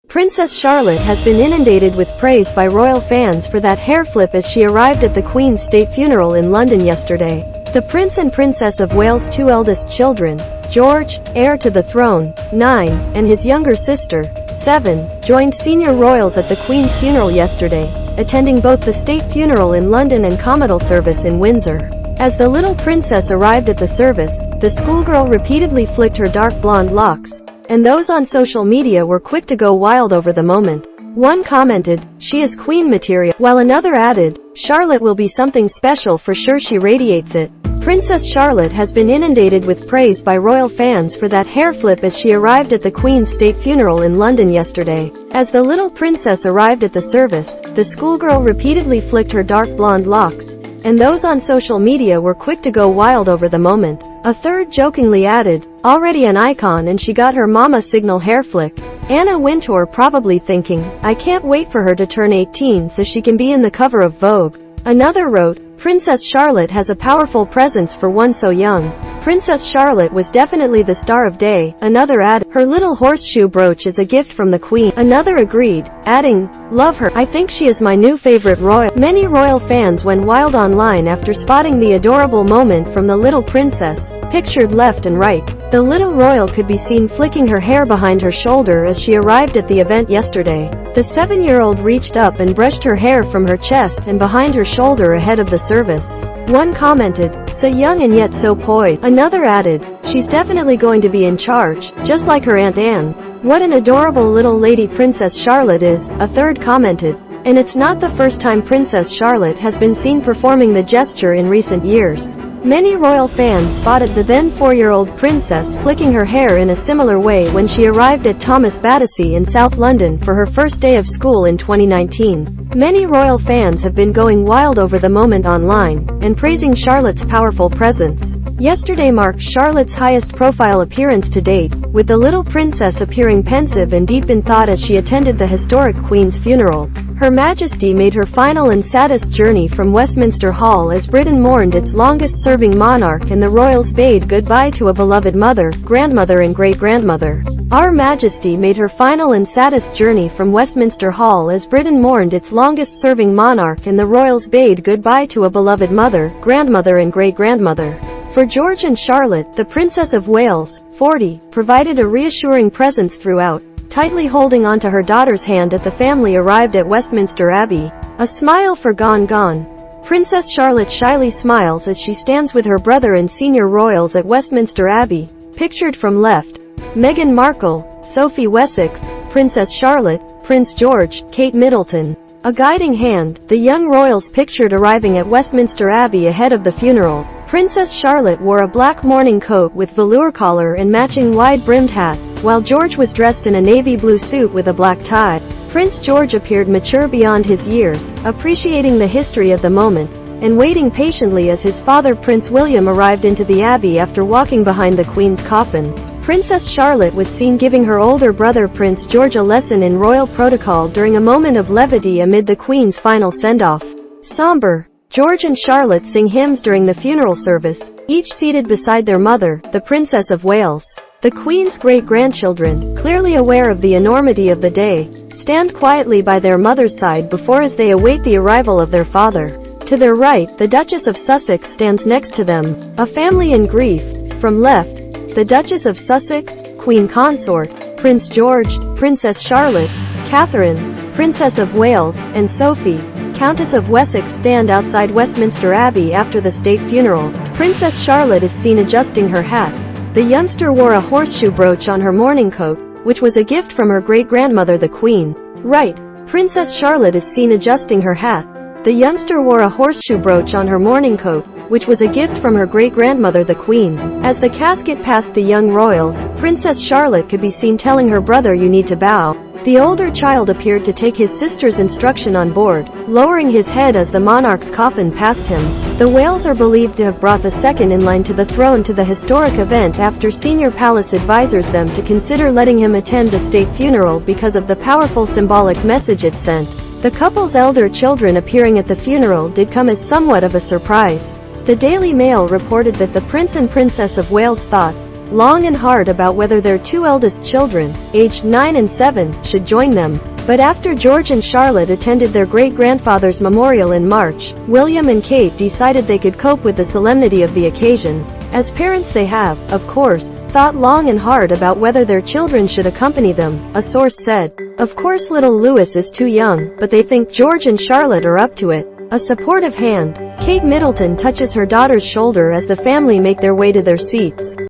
Princess Charlotte has been inundated with praise by royal fans for that hair flip as she arrived at the Queen's state funeral in London yesterday. The Prince and Princess of Wales' two eldest children, George, heir to the throne, 9, and his younger sister, 7, joined senior royals at the Queen's funeral yesterday, attending both the state funeral in London and commetal service in Windsor. As the little princess arrived at the service, the schoolgirl repeatedly flicked her dark blonde locks, and those on social media were quick to go wild over the moment. One commented, "She is queen material," while another added, "Charlotte will be something special for sure, she radiates it." Princess Charlotte has been inundated with praise by royal fans for that hair flip as she arrived at the Queen's state funeral in London yesterday. As the little princess arrived at the service, the schoolgirl repeatedly flicked her dark blonde locks, and those on social media were quick to go wild over the moment. A third jokingly added, "Already an icon and she got her mama signal hair flick." Anna Wintour probably thinking, "I can't wait for her to turn 18 so she can be in the cover of Vogue." Another wrote, "Princess Charlotte has a powerful presence for one so young. Princess Charlotte was definitely the star of day." Another added, "Her little horseshoe brooch is a gift from the Queen." Another agreed, adding, "Love her. I think she is my new favorite royal." Many royal fans went wild online after spotting the adorable moment from the little princess, pictured left and right. The little royal could be seen flicking her hair behind her shoulder as she arrived at the event yesterday. The 7-year-old reached up and brushed her hair from her chest and behind her shoulder ahead of the service. One commented, "So young and yet so poised." Another added, "She's definitely going to be in charge, just like her Aunt Anne. What an adorable little lady Princess Charlotte is." A third commented, "And it's not the first time Princess Charlotte has been seen performing the gesture in recent years." Many royal fans spotted the then 4-year-old princess flicking her hair in a similar way when she arrived at Thomas Battersea in South London for her first day of school in 2019. Many royal fans have been going wild over the moment online, and praising Charlotte's powerful presence. Yesterday marked Charlotte's highest profile appearance to date, with the little princess appearing pensive and deep in thought as she attended the historic Queen's funeral. Her Majesty made her final and saddest journey from Westminster Hall as Britain mourned its longest-serving monarch and the royals bade goodbye to a beloved mother, grandmother and great-grandmother. Our Majesty made her final and saddest journey from Westminster Hall as Britain mourned its longest-serving monarch and the royals bade goodbye to a beloved mother, grandmother and great-grandmother. For George and Charlotte, the Princess of Wales, 40, provided a reassuring presence throughout, tightly holding onto her daughter's hand as the family arrived at Westminster Abbey. A smile for gone. Princess Charlotte shyly smiles as she stands with her brother and senior royals at Westminster Abbey. Pictured from left, Meghan Markle, Sophie Wessex, Princess Charlotte, Prince George, Kate Middleton. A guiding hand, the young royals pictured arriving at Westminster Abbey ahead of the funeral. Princess Charlotte wore a black morning coat with velour collar and matching wide-brimmed hat, while George was dressed in a navy blue suit with a black tie. Prince George appeared mature beyond his years, appreciating the history of the moment, and waiting patiently as his father Prince William arrived into the Abbey after walking behind the Queen's coffin. Princess Charlotte was seen giving her older brother Prince George a lesson in royal protocol during a moment of levity amid the Queen's final send-off. Somber, George and Charlotte sing hymns during the funeral service, each seated beside their mother, the Princess of Wales. The Queen's great-grandchildren, clearly aware of the enormity of the day, stand quietly by their mother's side before as they await the arrival of their father. To their right, the Duchess of Sussex stands next to them, a family in grief. From left, the Duchess of Sussex, Queen Consort, Prince George, Princess Charlotte, Catherine, Princess of Wales, and Sophie, Countess of Wessex stand outside Westminster Abbey after the state funeral. Princess Charlotte is seen adjusting her hat. The youngster wore a horseshoe brooch on her mourning coat, which was a gift from her great-grandmother the Queen. Right, Princess Charlotte is seen adjusting her hat. The youngster wore a horseshoe brooch on her mourning coat, which was a gift from her great-grandmother the Queen. As the casket passed the young royals, Princess Charlotte could be seen telling her brother, "You need to bow." The older child appeared to take his sister's instruction on board, lowering his head as the monarch's coffin passed him. The Wales are believed to have brought the second-in-line to the throne to the historic event after senior palace advisors them to consider letting him attend the state funeral because of the powerful symbolic message it sent. The couple's elder children appearing at the funeral did come as somewhat of a surprise. The Daily Mail reported that the Prince and Princess of Wales thought, long and hard about whether their two eldest children, aged 9 and 7, should join them. But after George and Charlotte attended their great-grandfather's memorial in March, William and Kate decided they could cope with the solemnity of the occasion. As parents they have, of course, thought long and hard about whether their children should accompany them, a source said. Of course little Louis is too young, but they think George and Charlotte are up to it. A supportive hand. Kate Middleton touches her daughter's shoulder as the family make their way to their seats.